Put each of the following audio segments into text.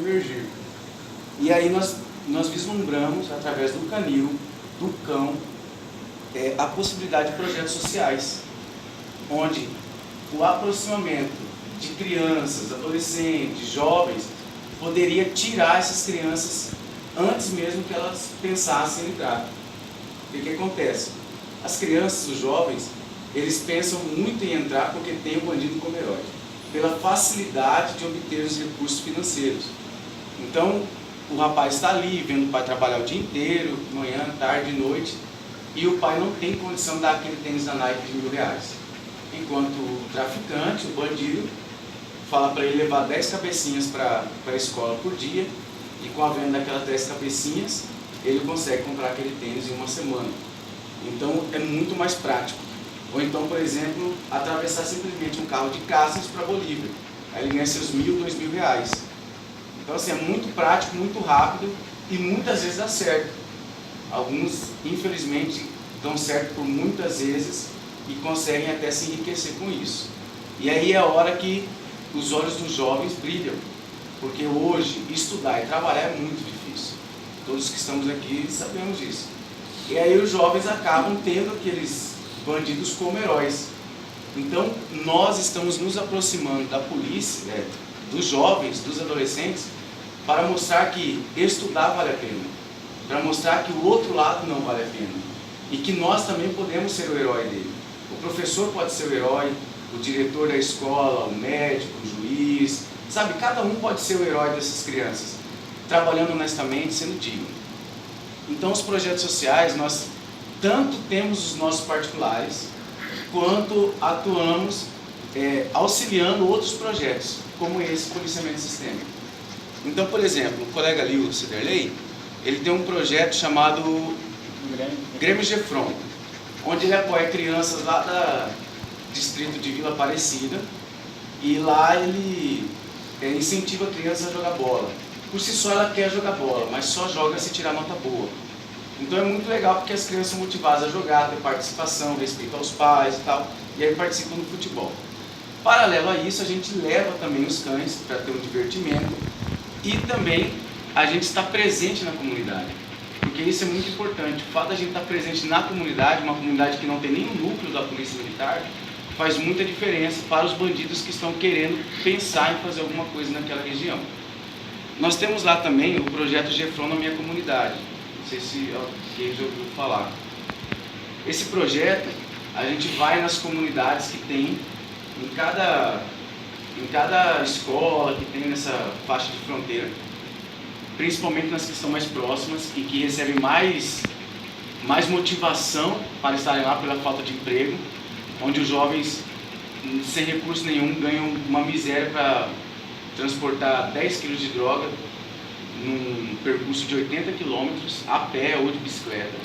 emergir. E aí nós vislumbramos, através do canil, do cão, a possibilidade de projetos sociais, onde o aproximamento de crianças, adolescentes, jovens, poderia tirar essas crianças antes mesmo que elas pensassem em entrar. O que acontece? As crianças, os jovens, eles pensam muito em entrar porque tem o bandido como herói, pela facilidade de obter os recursos financeiros. Então, o rapaz está ali, vendo o pai trabalhar o dia inteiro, manhã, tarde, noite, e o pai não tem condição de dar aquele tênis da Nike de R$1.000. Enquanto o traficante, o bandido, fala para ele levar 10 cabecinhas para a escola por dia, e com a venda daquelas 10 cabecinhas, ele consegue comprar aquele tênis em uma semana. Então, é muito mais prático. Ou então, por exemplo, atravessar simplesmente um carro de caças para a Bolívia. Aí ele ganha seus R$1.000, R$2.000. Então, assim, é muito prático, muito rápido e muitas vezes dá certo. Alguns, infelizmente, dão certo por muitas vezes e conseguem até se enriquecer com isso. E aí é a hora que os olhos dos jovens brilham, porque hoje estudar e trabalhar é muito difícil. Todos que estamos aqui sabemos disso. E aí os jovens acabam tendo aqueles bandidos como heróis. Então, nós estamos nos aproximando da polícia, dos jovens, dos adolescentes, para mostrar que estudar vale a pena, para mostrar que o outro lado não vale a pena, e que nós também podemos ser o herói dele. O professor pode ser o herói, o diretor da escola, o médico, o juiz, sabe, cada um pode ser o herói dessas crianças, trabalhando honestamente, sendo digno. Então, os projetos sociais, nós tanto temos os nossos particulares, quanto atuamos auxiliando outros projetos, como esse policiamento sistêmico. Então, por exemplo, o colega ali, o Ciderley, ele tem um projeto chamado Grêmio Gefron, onde ele apoia crianças lá do distrito de Vila Aparecida, e lá ele incentiva a criança a jogar bola. Por si só ela quer jogar bola, mas só joga se tirar nota boa. Então é muito legal porque as crianças são motivadas a jogar, ter participação, respeito aos pais e tal, e aí participam do futebol. Paralelo a isso, a gente leva também os cães para ter um divertimento e também a gente está presente na comunidade, porque isso é muito importante. O fato de a gente estar presente na comunidade, uma comunidade que não tem nenhum núcleo da Polícia Militar, faz muita diferença para os bandidos que estão querendo pensar em fazer alguma coisa naquela região. Nós temos lá também o projeto Gefron na minha comunidade. Não sei se alguém já ouviu falar. Esse projeto, a gente vai nas comunidades que tem, em cada escola que tem nessa faixa de fronteira, principalmente nas que estão mais próximas e que recebem mais motivação para estarem lá pela falta de emprego, onde os jovens, sem recurso nenhum, ganham uma miséria para transportar 10 quilos de droga num percurso de 80 quilômetros a pé ou de bicicleta.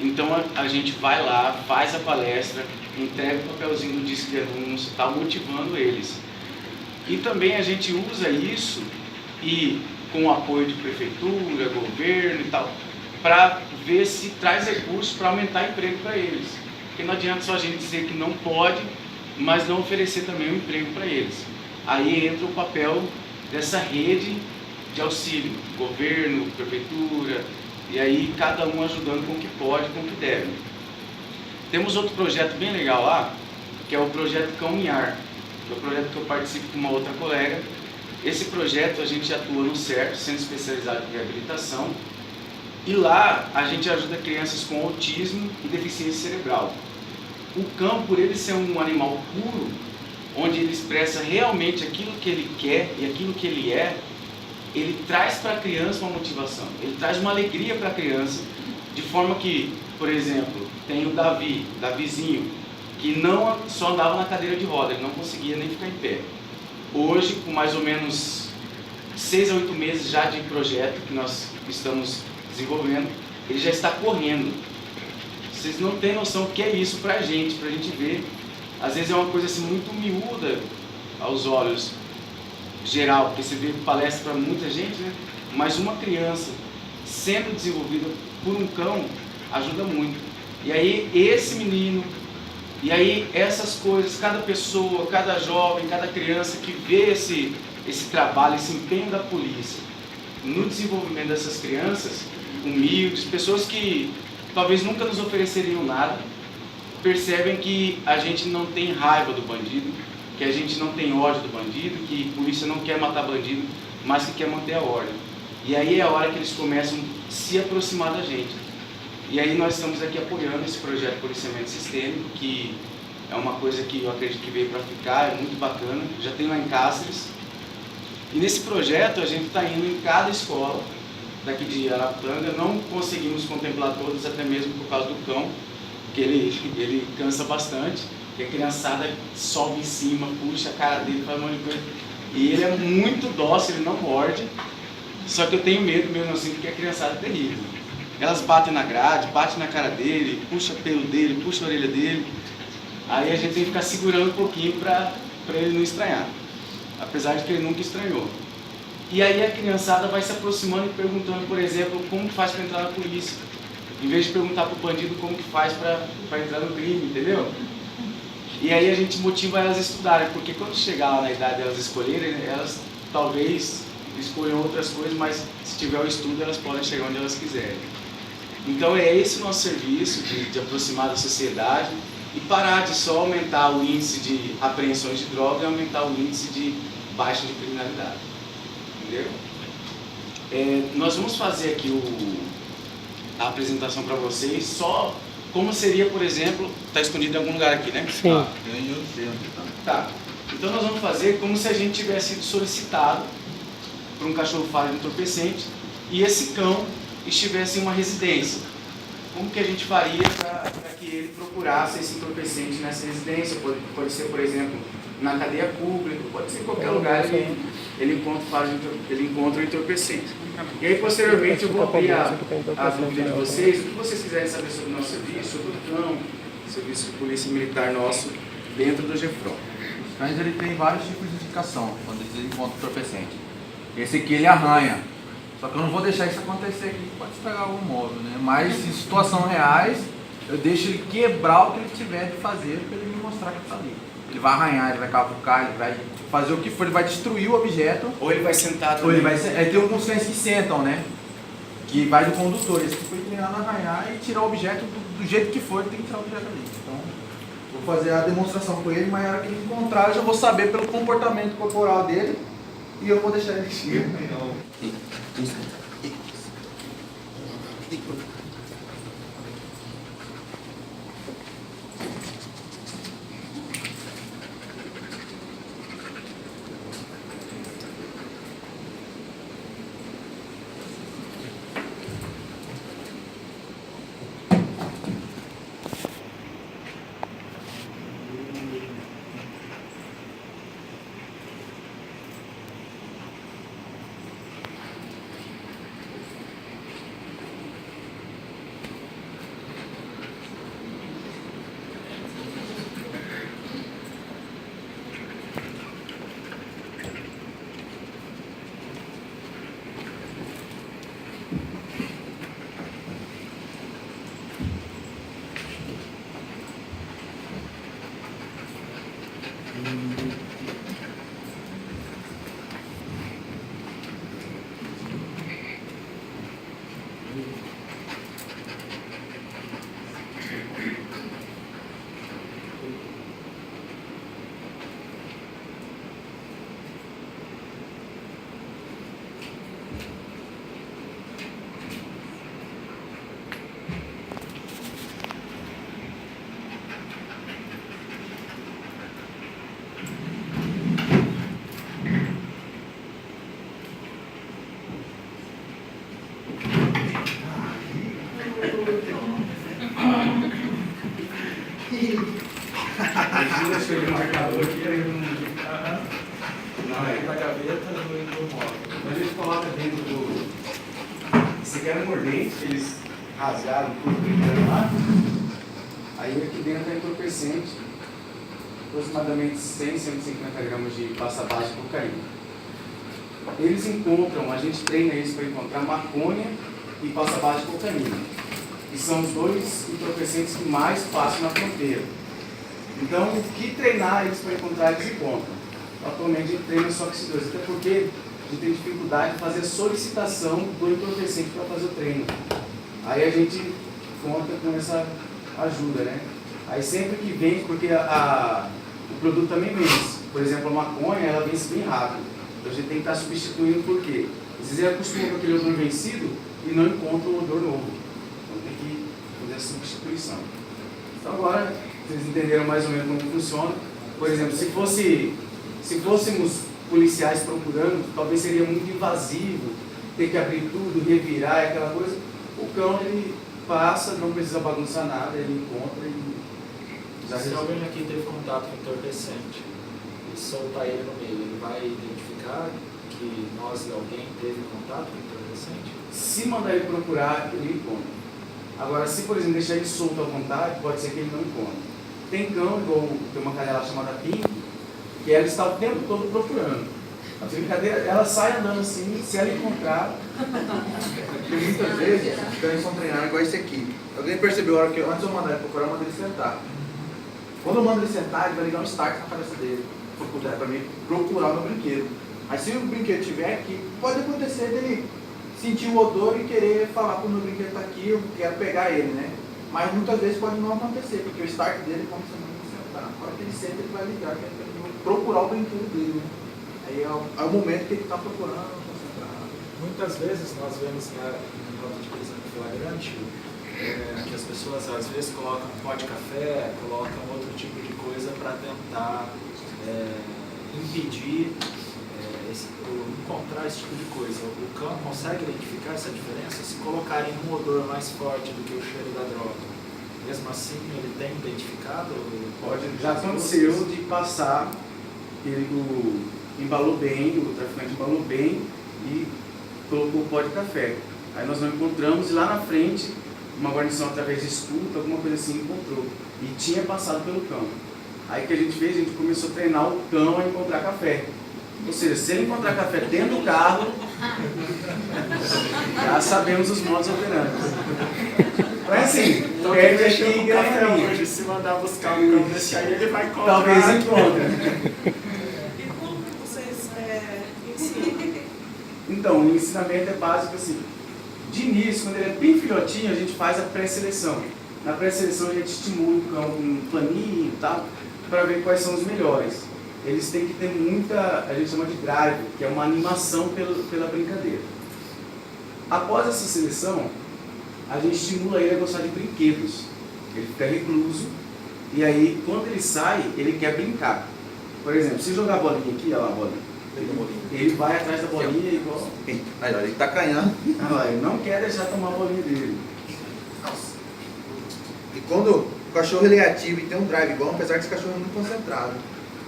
Então a gente vai lá, faz a palestra, entrega o papelzinho do disco de anúncio, está motivando eles. E também a gente usa isso, e com o apoio de prefeitura, governo e tal, para ver se traz recursos para aumentar emprego para eles. Porque não adianta só a gente dizer que não pode, mas não oferecer também um emprego para eles. Aí entra o papel dessa rede de auxílio, governo, prefeitura, e aí cada um ajudando com o que pode, com o que deve. Temos outro projeto bem legal lá, que é o projeto Cão em Ar, que é o projeto que eu participo com uma outra colega. Esse projeto a gente atua no CERP, Centro Especializado de Reabilitação, e lá a gente ajuda crianças com autismo e deficiência cerebral. O cão, por ele ser um animal puro, onde ele expressa realmente aquilo que ele quer e aquilo que ele é, ele traz para a criança uma motivação, ele traz uma alegria para a criança, de forma que, por exemplo, tem o Davizinho, que não só andava na cadeira de roda, ele não conseguia nem ficar em pé. Hoje, com mais ou menos 6 a 8 meses já de projeto que nós estamos desenvolvendo, ele já está correndo. Vocês não têm noção o que é isso para a gente ver. Às vezes é uma coisa assim muito miúda aos olhos geral, porque você vê palestra para muita gente, né? Mas uma criança sendo desenvolvida por um cão ajuda muito. E aí esse menino, e aí essas coisas, cada pessoa, cada jovem, cada criança que vê esse trabalho, esse empenho da polícia no desenvolvimento dessas crianças humildes, pessoas que talvez nunca nos ofereceriam nada, percebem que a gente não tem raiva do bandido, que a gente não tem ódio do bandido, que a polícia não quer matar bandido, mas que quer manter a ordem. E aí é a hora que eles começam a se aproximar da gente. E aí nós estamos aqui apoiando esse projeto de policiamento sistêmico, que é uma coisa que eu acredito que veio para ficar, é muito bacana, já tem lá em Cáceres. E nesse projeto a gente está indo em cada escola daqui de Araputanga, não conseguimos contemplar todas, até mesmo por causa do cão, que ele cansa bastante, que a criançada sobe em cima, puxa a cara dele, faz um monte de coisa. E ele é muito dócil, ele não morde, só que eu tenho medo mesmo assim, porque a criançada é terrível. Elas batem na grade, batem na cara dele, puxa o pelo dele, puxa a orelha dele. Aí a gente tem que ficar segurando um pouquinho para ele não estranhar, apesar de que ele nunca estranhou. E aí a criançada vai se aproximando e perguntando, por exemplo, como que faz para entrar na polícia, em vez de perguntar para o bandido como que faz para entrar no crime, entendeu? E aí a gente motiva elas a estudarem, porque quando chegar lá na idade delas escolherem, elas talvez escolham outras coisas, mas se tiver o estudo elas podem chegar onde elas quiserem. Então é esse o nosso serviço, de aproximar da sociedade e parar de só aumentar o índice de apreensões de droga e aumentar o índice de baixa de criminalidade. Entendeu? Nós vamos fazer aqui a apresentação para vocês, só como seria, por exemplo, está escondido em algum lugar aqui, né? Sim. Eu sei onde está. Tá. Então nós vamos fazer como se a gente tivesse sido solicitado por um cachorro fálico entorpecente e esse cão estivesse em uma residência. Como que a gente faria para que ele procurasse esse entorpecente nessa residência? Pode ser, por exemplo, na cadeia pública, pode ser em qualquer lugar ele encontra o entorpecente. E aí, posteriormente, eu vou abrir a dúvida de vocês, o que vocês quiserem saber sobre o nosso serviço, sobre o cão, serviço de polícia militar nosso, dentro do GFRO. Os cães ele tem vários tipos de indicação quando eles encontram o entorpecente. Esse aqui ele arranha. Só que eu não vou deixar isso acontecer aqui, pode estragar o móvel, né? Mas em situações reais, eu deixo ele quebrar o que ele tiver de fazer para ele me mostrar que está ali. Ele vai arranhar, ele vai cavucar, ele vai fazer o que for, ele vai destruir o objeto. Ou ele vai sentar também. Ou ele vai tem alguns cães que sentam, né? Que vai do condutor. Esse aqui foi treinado a arranhar e tirar o objeto do jeito que for, ele tem que tirar o objeto ali. Então, vou fazer a demonstração com ele, mas na hora que ele encontrar, eu já vou saber pelo comportamento corporal dele e eu vou deixar ele chegar. Deixa ele marcador aqui, aí não é Na gaveta do móvel. Então a gente coloca dentro do. Esse aqui era um mordente, eles rasgaram tudo brincando lá. Aí aqui dentro é entorpecente, aproximadamente 100, 150 gramas de pasta base de cocaína. Eles encontram, a gente treina eles para encontrar maconha e pasta base de cocaína. E são os dois entorpecentes que mais passam na fronteira. Então, o que treinar eles para encontrar, eles encontram. atualmente a gente treina só com esses dois, até porque a gente tem dificuldade de fazer a solicitação do entorpecente para fazer o treino. Aí a gente conta com essa ajuda, né? Aí sempre que vem, porque o produto também vence. Por exemplo, a maconha, ela vence bem rápido. Então a gente tem que estar substituindo por quê? Às vezes ele acostuma com aquele odor vencido e não encontra o odor novo. Então tem que fazer a substituição. Então agora, vocês entenderam mais ou menos como funciona. Por exemplo, se fôssemos policiais procurando, talvez seria muito invasivo ter que abrir tudo, revirar, aquela coisa. O cão, ele passa, não precisa bagunçar nada, ele encontra e já Se resolve. alguém aqui teve contato com entorpecente e soltar ele no meio, ele vai identificar que nós e alguém teve contato com entorpecente? Se mandar ele procurar, ele encontra. Agora, se, por exemplo, deixar ele solto à vontade, pode ser que ele não encontre. Tem cão, igual tem uma cadela chamada Pink, que ela está o tempo todo procurando. A brincadeira, ela sai andando assim, se ela encontrar. Porque muitas vezes os cães são treinados igual esse aqui. Alguém percebeu a hora que antes eu mandar ele procurar, eu mando ele sentar. Quando eu mando ele sentar, ele vai ligar um start na cabeça dele. Para mim procurar o meu brinquedo. Mas se o brinquedo estiver aqui, pode acontecer dele sentir o odor e querer falar que o meu brinquedo está aqui, eu quero pegar ele, né? Mas muitas vezes pode não acontecer, porque o start dele começa a sentar. Na hora que ele senta, ele vai ligar, que ele vai procurar o brinquedo dele, né? Aí é o momento que ele está procurando, concentrado. Muitas vezes nós vemos em rota de prisão em flagrante que as pessoas às vezes colocam pó de café, colocam outro tipo de coisa para tentar impedir encontrar esse tipo de coisa. O cão consegue identificar essa diferença se colocarem um odor mais forte do que o cheiro da droga. Mesmo assim, ele tem identificado? Já aconteceu de passar, embalou bem, o traficante embalou bem e colocou o pó de café. Aí nós não encontramos e lá na frente, uma guarnição através de escuta, alguma coisa assim, encontrou. E tinha passado pelo cão. Aí o que a gente fez? A gente começou a treinar o cão a encontrar café. Ou seja, se ele encontrar café dentro do carro, já sabemos os modos operantes. Então é assim, Então perde deixa aqui e o ganha café ali. hoje, se mandar buscar o cão desse aí, ele vai encontrar. Talvez encontre. E como vocês ensinam? Então, o ensinamento é básico assim. De início, quando ele é bem filhotinho, a gente faz a pré-seleção. Na pré-seleção a gente estimula o cão com um planinho e tal, para ver quais são os melhores. Eles têm que ter muita, a gente chama de drive, que é uma animação pela brincadeira. Após essa seleção, a gente estimula ele a gostar de brinquedos. Ele fica recluso, e aí quando ele sai, ele quer brincar. Por exemplo, se jogar a bolinha aqui, olha lá a bolinha. Ele vai atrás da bolinha igual. Aí, olha, ele está canhando. Ele não quer deixar tomar a bolinha dele. E quando o cachorro ele é ativo e tem um drive igual, apesar que esse cachorro é muito concentrado.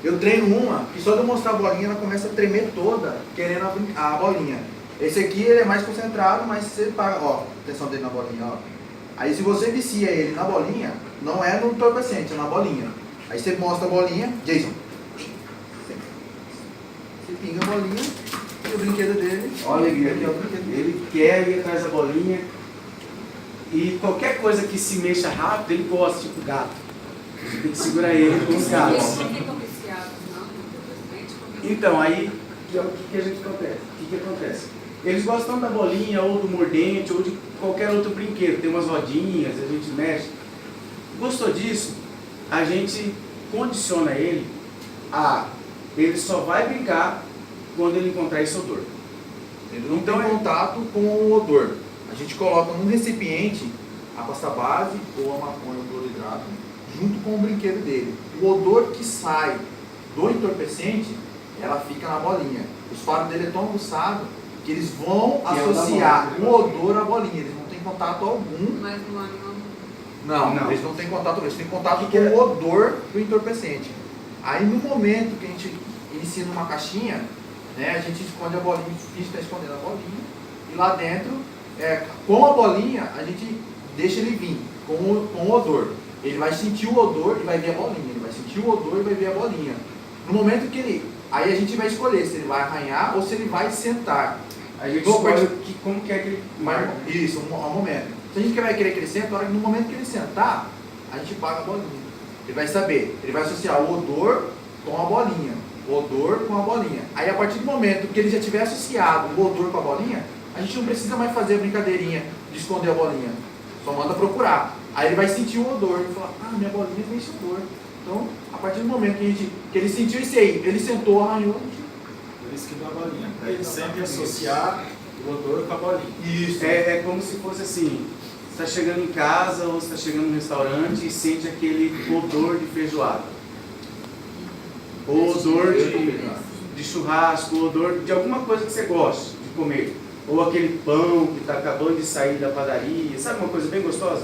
Eu treino uma que só de eu mostrar a bolinha ela começa a tremer toda, querendo a bolinha. Esse aqui ele é mais concentrado, mas você paga, ó, atenção dele na bolinha, ó. Aí se você vicia ele na bolinha, não é no entorpecente, é na bolinha. Aí você mostra a bolinha, Jason. Você pinga a bolinha e o brinquedo dele. Olha aqui, aqui é o brinquedo dele. ele quer ir atrás da bolinha. E qualquer coisa que se mexa rápido, ele gosta, tipo gato. Você tem que segurar ele com os gatos. Eles não ficam viciados, não, infelizmente. Então, aí, o que a gente acontece? O que acontece? Eles gostam da bolinha, ou do mordente, ou de qualquer outro brinquedo. Tem umas rodinhas, a gente mexe. Gostou disso? A gente condiciona ele ele só vai brincar quando ele encontrar esse odor. Ele não tem contato com o odor. A gente coloca num recipiente a pasta base ou a maconha, o cloridrato, junto com o brinquedo dele. O odor que sai do entorpecente, ela fica na bolinha. Os faros dele é tão aguçados que eles vão associar o odor à bolinha. Eles não têm contato algum. Mas no animal Não, eles não têm contato, eles têm contato com o odor do entorpecente. Aí no momento que a gente inicia numa caixinha, né, a gente esconde a bolinha, a gente está escondendo a bolinha, e lá dentro, com a bolinha, a gente deixa ele vir com o odor. Ele vai sentir o odor e vai ver a bolinha. Ele vai sentir o odor e vai ver a bolinha. No momento que aí a gente vai escolher se ele vai arranhar ou se ele vai sentar. A gente escolhe como que é que ele marca. Isso, ao momento. Se a gente vai querer que ele sente, no momento que ele sentar, a gente paga a bolinha. Ele vai saber, ele vai associar o odor com a bolinha. o odor com a bolinha. Aí a partir do momento que ele já tiver associado o odor com a bolinha, a gente não precisa mais fazer a brincadeirinha de esconder a bolinha. Só manda procurar. Aí ele vai sentir o odor e falar, ah, minha bolinha tem esse odor. Então, a partir do momento que ele sentiu isso aí, ele sentou, arranhou. Por isso que dá a bolinha, para ele sempre associar o odor com a bolinha. Isso. É como se fosse assim, você está chegando em casa ou você está chegando no restaurante e sente aquele odor de feijoada. Ou odor de churrasco, ou odor de alguma coisa que você gosta de comer. Ou aquele pão que está acabando de sair da padaria, sabe uma coisa bem gostosa?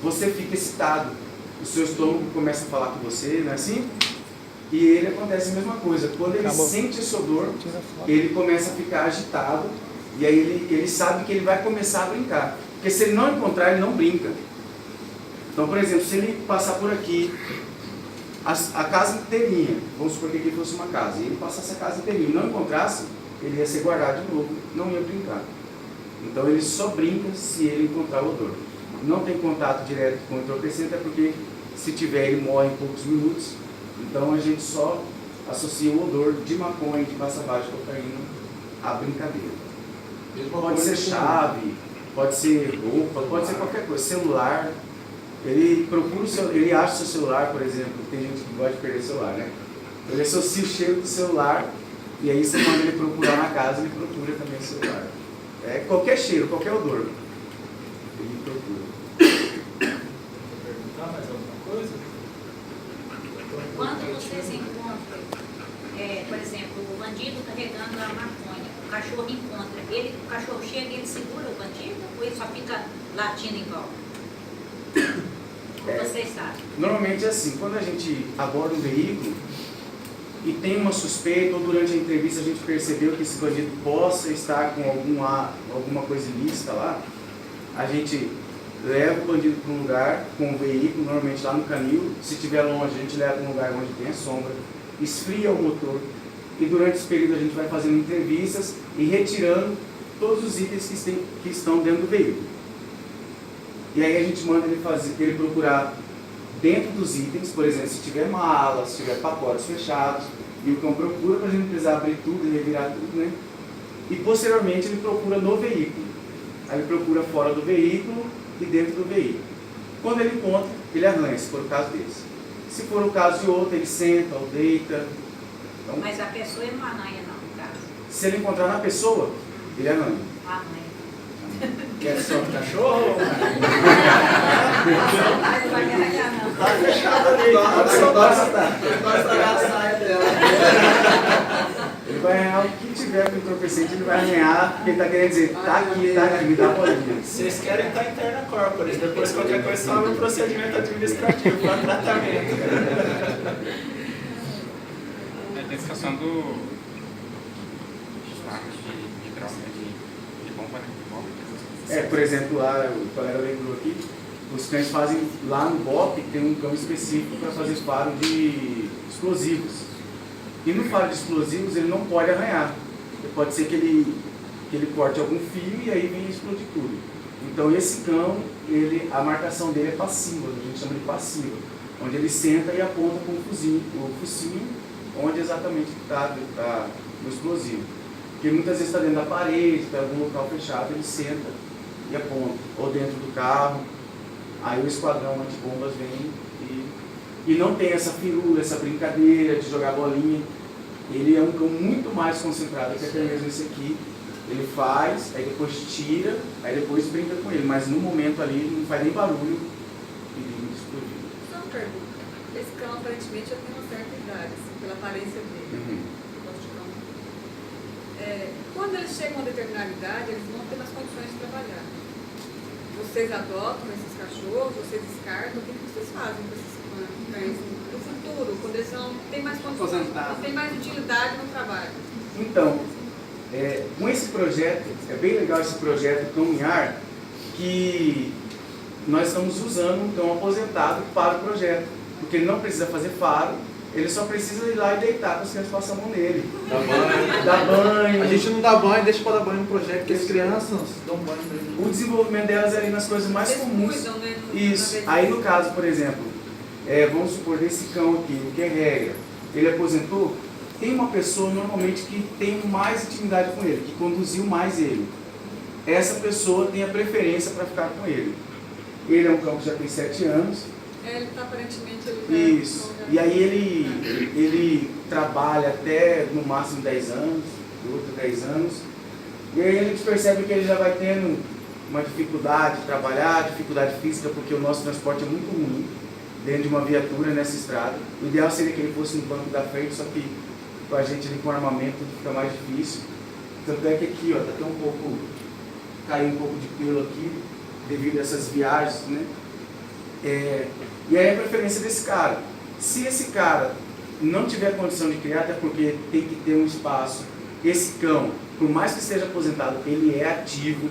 Você fica excitado, o seu estômago começa a falar com você, não é assim? E ele acontece a mesma coisa. Quando ele sente esse odor, ele começa a ficar agitado e aí ele sabe que ele vai começar a brincar. Porque se ele não encontrar, ele não brinca. Então, por exemplo, se ele passar por aqui, a casa inteirinha, vamos supor que aqui fosse uma casa, e ele passasse a casa inteirinha e não encontrasse, ele ia ser guardado de novo, não ia brincar. Então ele só brinca se ele encontrar o odor. Não tem contato direto com o entorpecente, é porque se tiver ele morre em poucos minutos. Então a gente só associa o odor de maconha, de massa baixa, de cocaína à brincadeira. Pode ser chave, pode ser roupa, pode ser qualquer coisa, celular. Ele procura ele acha o seu celular, por exemplo, tem gente que gosta de perder o celular, né? Ele associa o cheiro do celular e aí você manda ele procurar na casa, ele procura também o celular. É qualquer cheiro, qualquer odor. Ele procura. Quer perguntar mais alguma coisa? Quando vocês encontram, por exemplo, o bandido carregando a maconha, o cachorro encontra, o cachorro chega e ele segura o bandido ou ele só fica latindo em volta? Vocês sabem. Normalmente é assim, quando a gente aborda um veículo e tem uma suspeita, ou durante a entrevista a gente percebeu que esse bandido possa estar com alguma coisa ilícita lá, a gente leva o bandido para um lugar com o veículo, normalmente lá no canil. Se estiver longe, a gente leva para um lugar onde tem a sombra, esfria o motor e durante esse período a gente vai fazendo entrevistas e retirando todos os itens que estão dentro do veículo. E aí a gente manda ele procurar dentro dos itens, por exemplo, se tiver mala, se tiver pacotes fechados, e o cão procura para a gente não precisar abrir tudo e revirar tudo, né? E posteriormente ele procura no veículo. Aí ele procura fora do veículo e dentro do veículo. Quando ele encontra, ele arranha, se for o caso desse. Se for o caso de outro, ele senta ou deita. Então, Mas a pessoa ele não arranha não, no caso. se ele encontrar na pessoa, ele arranha. Arranha. Quer só o cachorro? Mas não vai me arranhar não. Tá fechado ali. Gosta da saia dela. Ele vai arranhar o que tiver com entorpecente, ele vai arranhar, porque ele está querendo dizer, tá aqui, me dá a bolinha. Vocês querem estar interna corporis, depois qualquer coisa só um procedimento administrativo para tratamento. Tem a situação do sacos de droga, de bomba, né? Por exemplo, lá, o colega lembrou aqui, os cães fazem, lá no BOP, tem um cão específico para fazer faro de explosivos. E no faro de explosivos ele não pode arranhar. Pode ser que ele corte algum fio e aí vem explodir tudo. Então esse cão, a marcação dele é passiva, a gente chama de passiva, onde ele senta e aponta com o focinho onde exatamente está no explosivo. Porque muitas vezes está dentro da parede, está em algum local fechado, ele senta e aponta, ou dentro do carro. Aí o esquadrão antibombas vem e não tem essa firula, essa brincadeira de jogar bolinha. Ele é um cão muito mais concentrado que até mesmo esse aqui. Ele faz, aí depois tira, aí depois brinca com ele, mas no momento ali ele não faz nem barulho e ele explodiu. Só uma pergunta. Esse cão aparentemente já tem uma certa idade, assim, pela aparência dele. Gosto de cão. Quando eles chegam a uma determinada idade, eles vão ter mais condições de trabalhar. Vocês adotam esses cachorros, vocês descartam, o que vocês fazem com esses cães no futuro, quando eles não têm mais condições, não têm mais utilidade no trabalho? Então, com esse projeto, é bem legal esse projeto Cão em Ar, que nós estamos usando um cão aposentado para o projeto, porque ele não precisa fazer faro, ele só precisa ir lá e deitar para os cães passam a mão nele. Dá banho. Dá banho. A gente não dá banho, deixa para dar banho no projeto, porque as crianças dão banho mesmo. O desenvolvimento delas é ali nas coisas mais Eles comuns. cuidam, né, Isso. Aí no caso, por exemplo, vamos supor desse cão aqui, o que é regra? ele aposentou, tem uma pessoa normalmente que tem mais intimidade com ele, que conduziu mais ele. Essa pessoa tem a preferência para ficar com ele. Ele é um cão que já tem 7 anos. Ele está aparentemente... Ele Isso. E aí ele trabalha até no máximo 10 anos, outro 10 anos. E aí a gente percebe que ele já vai tendo uma dificuldade de trabalhar, dificuldade física, porque o nosso transporte é muito ruim dentro de uma viatura nessa estrada. O ideal seria que ele fosse no banco da frente, só que com a gente ali com armamento fica mais difícil. Tanto é que aqui, ó, tá até um pouco, caiu um pouco de pelo aqui, devido a essas viagens, né? E aí a preferência desse cara. Se esse cara não tiver condição de criar, até porque tem que ter um espaço, esse cão, por mais que esteja aposentado, ele é ativo.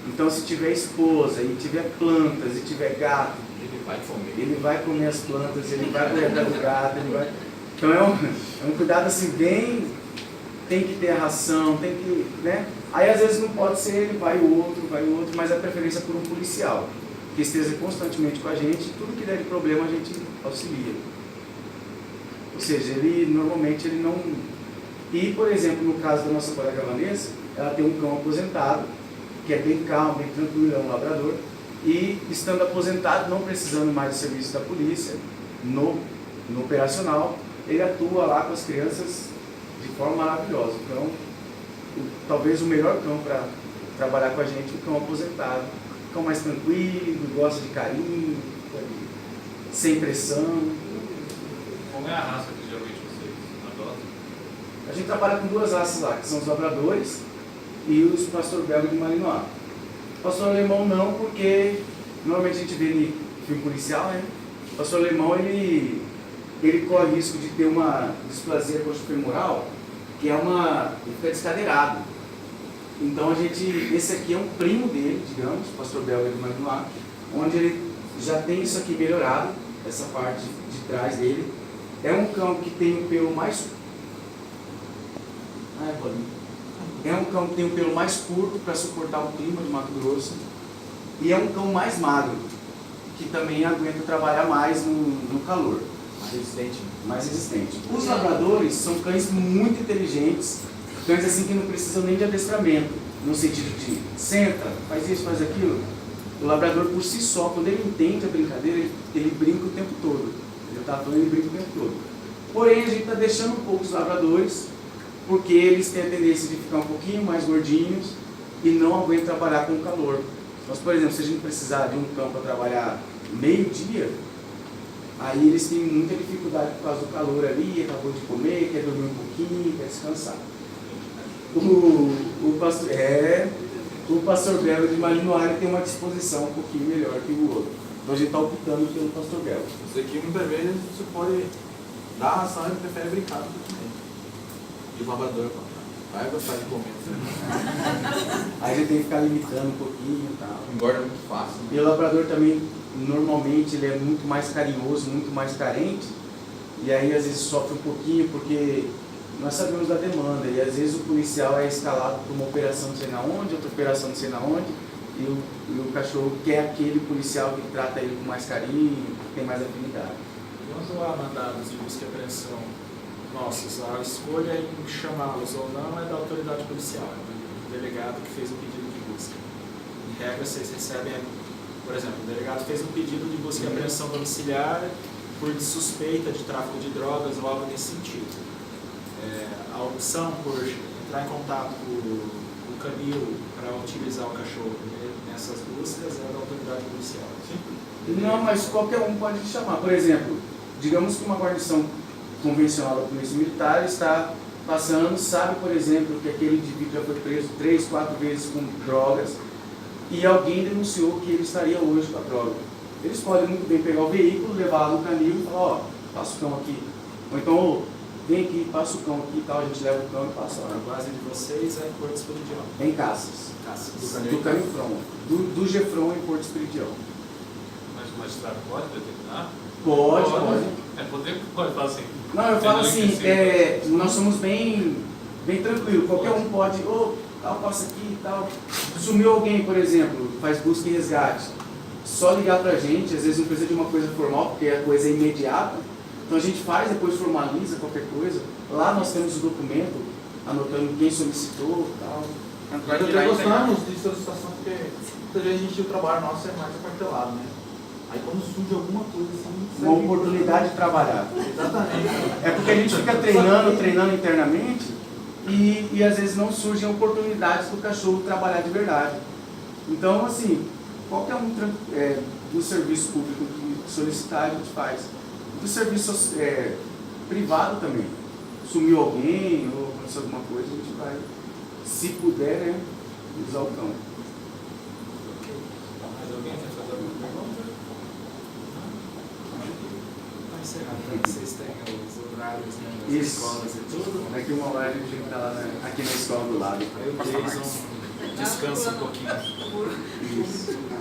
Então, se tiver esposa, e tiver plantas, e tiver gato, ele vai comer as plantas, ele vai correr atrás do gato, ele vai... Então é um cuidado assim bem... Tem que ter a ração, tem que... né? Aí às vezes não pode ser ele, vai o outro, mas a preferência é por um policial, que esteja constantemente com a gente, tudo que der de problema a gente auxilia. Ou seja, ele normalmente ele não... E, por exemplo, no caso da nossa colega Vanessa, ela tem um cão aposentado, que é bem calmo, bem tranquilo, é um labrador, e estando aposentado, não precisando mais do serviço da polícia, no operacional, ele atua lá com as crianças de forma maravilhosa. Então, talvez o melhor cão para trabalhar com a gente, o cão aposentado. Cão mais tranquilo, gosta de carinho, sem pressão. Qual é a raça que geralmente vocês adotam? A gente trabalha com 2 raças lá, que são os labradores e os pastor belga de Malinois. O pastor alemão não, porque normalmente a gente vê em filme policial, né? O pastor alemão, ele corre risco de ter uma displasia coxofemoral, que é ele fica descadeirado. Então esse aqui é um primo dele, digamos, o pastor belga de Malinois, onde ele já tem isso aqui melhorado, essa parte de trás dele. É um cão que tem o pelo mais... É um cão que tem o pelo mais curto para suportar o clima de Mato Grosso. E é um cão mais magro, que também aguenta trabalhar mais no calor. Mais resistente. Os labradores são cães muito inteligentes, cães assim que não precisam nem de adestramento, no sentido de senta, faz isso, faz aquilo. O labrador por si só, quando ele entende a brincadeira, ele brinca o tempo todo. Ele está falando, ele brinca o tempo todo. Porém, a gente está deixando um pouco os labradores, porque eles têm a tendência de ficar um pouquinho mais gordinhos e não aguentam trabalhar com o calor. Mas, por exemplo, se a gente precisar de um cão para trabalhar meio-dia, aí eles têm muita dificuldade por causa do calor ali, acabou de comer, quer dormir um pouquinho, quer descansar. O pastor belga de Malinois tem uma disposição um pouquinho melhor que o outro. Então a gente está optando pelo pastor belga. Isso aqui muitas vezes você pode dar a ração e ele prefere brincar do que comer. E o labrador vai gostar de comer. Aí a gente tem que ficar limitando um pouquinho e tal. Engorda muito fácil. E o labrador também, normalmente, ele é muito mais carinhoso, muito mais carente. E aí às vezes sofre um pouquinho porque nós sabemos da demanda. E às vezes o policial é escalado para uma operação não sei na onde, outra operação não sei na onde. E o cachorro quer aquele policial que trata ele com mais carinho, que tem mais afinidade. Quanto a mandados de busca e apreensão nossos, a escolha em chamá-los ou não é da autoridade policial, é do delegado que fez o pedido de busca. Em regra, vocês recebem, por exemplo, o delegado fez um pedido de busca e apreensão domiciliar por suspeita de tráfico de drogas ou algo nesse sentido. A opção por entrar em contato com o canil para utilizar o cachorro nessas buscas é da autoridade policial. Não, mas qualquer um pode chamar. Por exemplo, digamos que uma guarnição convencional da Polícia Militar está passando, sabe, por exemplo, que aquele indivíduo já foi preso 3, 4 vezes com drogas e alguém denunciou que ele estaria hoje com a droga. Eles podem muito bem pegar o veículo, levar lá no canil e falar, ó, passa o cão aqui. Ou então, vem aqui, passa o cão aqui e tal, a gente leva o cão e passa lá. A base de vocês é Porto Esperidião. Em Caças. Do Canifron. Do Gefron em Porto Esperidião. Mas o magistrado pode determinar? Pode. Pode falar assim. Não, eu falo assim, nós somos bem tranquilos, qualquer um pode, tal, passa aqui e tal. Sumiu alguém, por exemplo, faz busca e resgate. Só ligar pra gente, às vezes não precisa de uma coisa formal, porque a coisa é imediata. Então a gente faz, depois formaliza qualquer coisa. Lá nós temos o documento anotando quem solicitou e tal. Nós até gostamos de solicitação porque muitas vezes a gente, o trabalho nosso é mais aquartelado, né? Aí quando surge alguma coisa assim... Uma oportunidade de trabalhar. Exatamente. É porque a gente fica treinando internamente e às vezes não surgem oportunidades do cachorro trabalhar de verdade. Então, assim, qualquer um do serviço público que solicitar, a gente faz. Do serviço privado também. Sumiu alguém ou aconteceu alguma coisa, a gente vai, se puder, usar o cão. Mais alguém quer fazer alguma pergunta? Para encerrar, para vocês têm os horários, né, das Isso. escolas e tudo. Daqui uma hora a gente tem que estar lá aqui na escola do lado. Aí o Jason descansa um pouquinho. Isso.